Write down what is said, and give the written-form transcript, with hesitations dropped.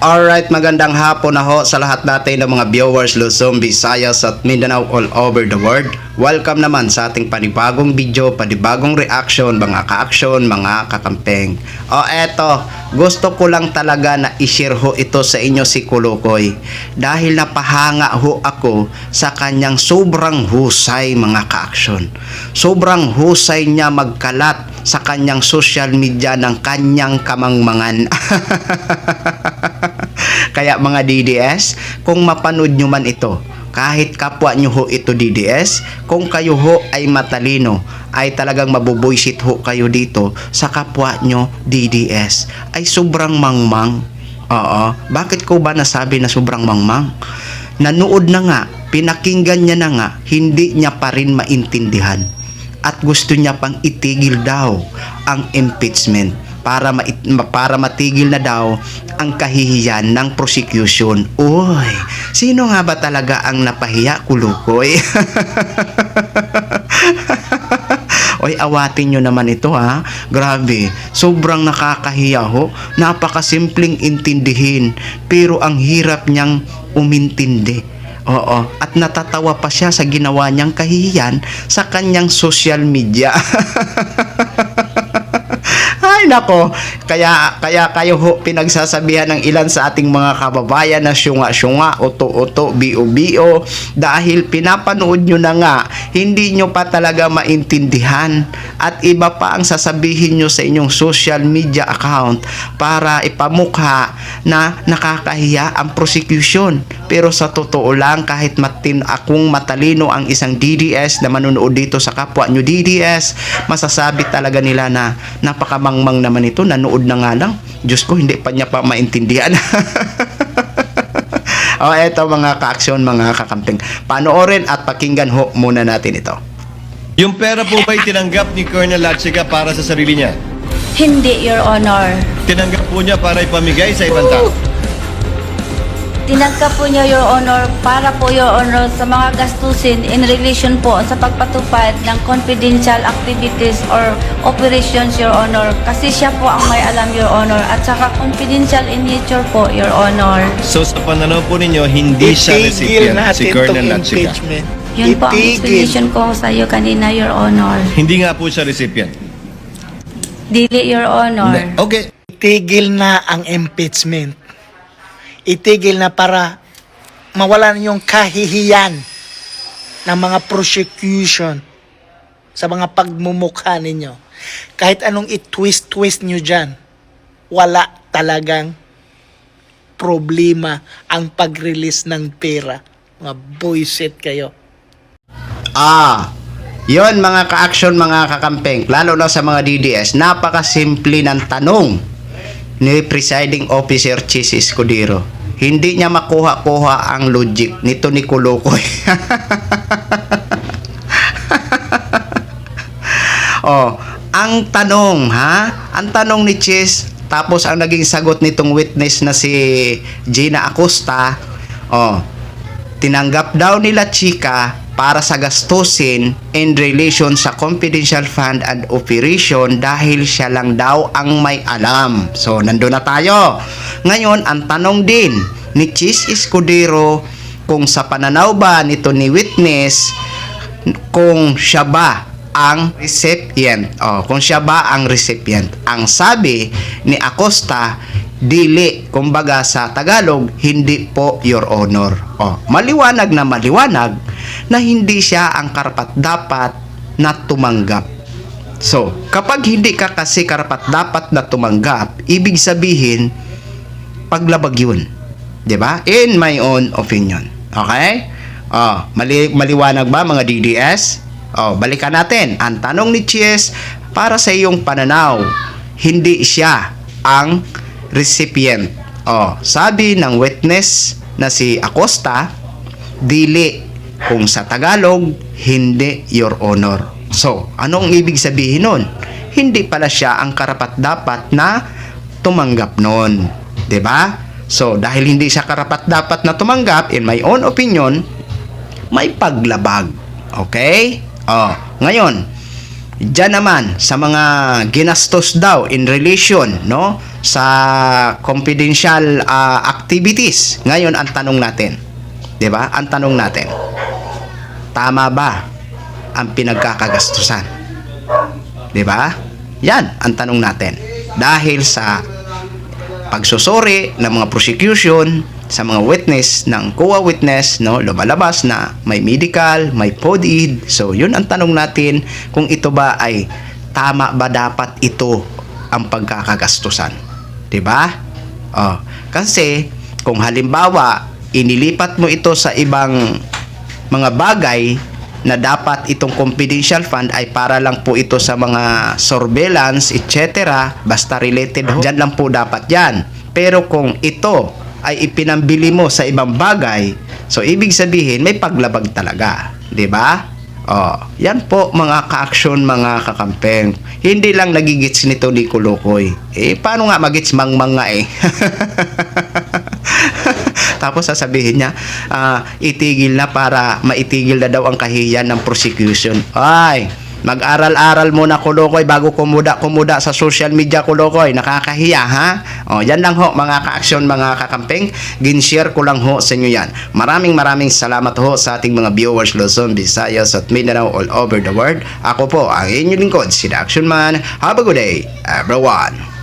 Alright, magandang hapon na ho sa lahat natin ng mga viewers Luzon, Visayas at Mindanao all over the world. Welcome naman sa ating panibagong video, panibagong reaction, mga ka-action, mga kakampeng. Eto, gusto ko lang talaga na i-share ho ito sa inyo si Kulukoy dahil napahanga ho ako sa kanyang sobrang husay, mga ka-action. Sobrang husay niya magkalat sa kanyang social media ng kanyang kamangmangan. Kaya mga DDS, kung mapanood nyo man ito, kahit kapwa nyo ho ito DDS, kung kayo ho ay matalino, ay talagang mabubuisit ho kayo dito sa kapwa nyo DDS, ay sobrang mangmang. Bakit ko ba nasabi na sobrang mangmang? Nanood na nga, pinakinggan niya na nga, hindi niya pa rin maintindihan. At gusto niya pang itigil daw ang impeachment para matigil na daw ang kahihiyan ng prosecution. Uy, sino nga ba talaga ang napahiya, Kulukoy? Oy, awatin nyo naman ito ha. Grabe, sobrang nakakahiya ho. Napakasimpleng intindihin, pero ang hirap niyang umintindi. At natatawa pa siya sa ginawa niyang kahihiyan sa kanyang social media. Ay nako, kaya kayo ho pinagsasabihan ng ilan sa ating mga kababayan na syunga-syunga, uto-uto, bio-bio, dahil pinapanood nyo na nga, hindi nyo pa talaga maintindihan at iba pa ang sasabihin nyo sa inyong social media account para ipamukha na nakakahiya ang prosecution. Pero sa totoo lang, kahit akong matalino ang isang DDS na manunood dito sa kapwa nyo DDS, masasabi talaga nila na napakamangmang naman ito, nanood na nga lang. Diyos ko, hindi pa niya pa maintindihan. Eto mga ka-aksyon, mga kakamping. Panoorin at pakinggan ho muna natin ito. Yung pera po ba'y tinanggap ni Colonel Lachiga para sa sarili niya? Hindi, Your Honor. Tinanggap po niya para ipamigay sa ibang tao? Tinanggap po niya, Your Honor, para po, Your Honor, sa mga gastusin in relation po sa pagpatupad ng confidential activities or operations, Your Honor. Kasi siya po ang may alam, Your Honor, at saka confidential in nature po, Your Honor. So sa pananaw po ninyo, hindi siya recipient si Colonel Lachiga? Yun po ang explanation ko sa iyo kanina, Your Honor. Hindi nga po siya recipient? Dili, Your Honor. Okay. Itigil na ang impeachment. Itigil na para mawalan yung kahihiyan ng mga prosecution sa mga pagmumukha ninyo. Kahit anong i-twist-twist nyo dyan, wala talagang problema ang pag-release ng pera. Mga buisit kayo. Yon mga ka-action, mga kakampeng, lalo na sa mga DDS, napakasimple ng tanong ni Presiding Officer Chis Escudero. Hindi niya makuha-kuha ang logic nito ni Kulukoy. Ang tanong ang tanong ni Chis, tapos ang naging sagot nitong witness na si Gina Acosta, tinanggap daw nila Chika para sa gastusin in relation sa confidential fund and operation dahil siya lang daw ang may alam. So, nandun na tayo. Ngayon, ang tanong din ni Chis Escudero, kung sa pananaw ba nito ni witness, kung siya ba ang recipient. Kung siya ba ang recipient. Ang sabi ni Acosta, dili, kumbaga sa Tagalog, hindi po, Your Honor. Maliwanag na hindi siya ang karapat-dapat na tumanggap. So, kapag hindi ka kasi karapat-dapat na tumanggap, ibig sabihin, paglabag yun. 'Di ba? In my own opinion. Okay? Maliwanag ba mga DDS? Balikan natin. Ang tanong ni Chis, para sa iyong pananaw, hindi siya ang recipient. Sabi ng witness na si Acosta, dili. Kung sa Tagalog, hindi, Your Honor. So, anong ibig sabihin nun? Hindi pala siya ang karapat-dapat na tumanggap nun. 'Di ba? So, dahil hindi siya karapat-dapat na tumanggap, in my own opinion, may paglabag. Okay? Ngayon, diyan naman sa mga ginastos daw in relation, no, sa confidential activities. Ngayon, ang tanong natin, 'di ba? Ang tanong natin, tama ba ang pinagkakagastusan? 'Di ba? Yan ang tanong natin. Dahil sa pagsusuri ng mga prosecution sa mga witness ng COA witness, no, lumalabas na may medical, may PODID. So, yun ang tanong natin, kung ito ba ay tama ba dapat ito ang pagkakagastusan. 'Di ba? Oh, kasi kung halimbawa inilipat mo ito sa ibang mga bagay na dapat itong confidential fund ay para lang po ito sa mga surveillance, etc. Basta related, dyan lang po dapat yan. Pero kung ito ay ipinambili mo sa ibang bagay, so ibig sabihin may paglabag talaga. 'Di ba? Oh, yan po mga ka-aksyon, mga kakampeng. Hindi lang nagigits nito ni Kulukoy. Paano nga magits mangmang nga eh? Tapos sasabihin niya, itigil na para maitigil na daw ang kahiyan ng prosecution. Ay, mag-aral-aral muna Kulukoy bago kumuda sa social media Kulukoy. Nakakahiya ha? O, yan lang ho mga ka-aksyon, mga kakampeng. Ginshare ko lang ho sa inyo yan. Maraming salamat ho sa ating mga viewers Luzon, Visayas at Mindanao all over the world. Ako po ang inyong lingkod, si The Action Man. Have a good day, everyone.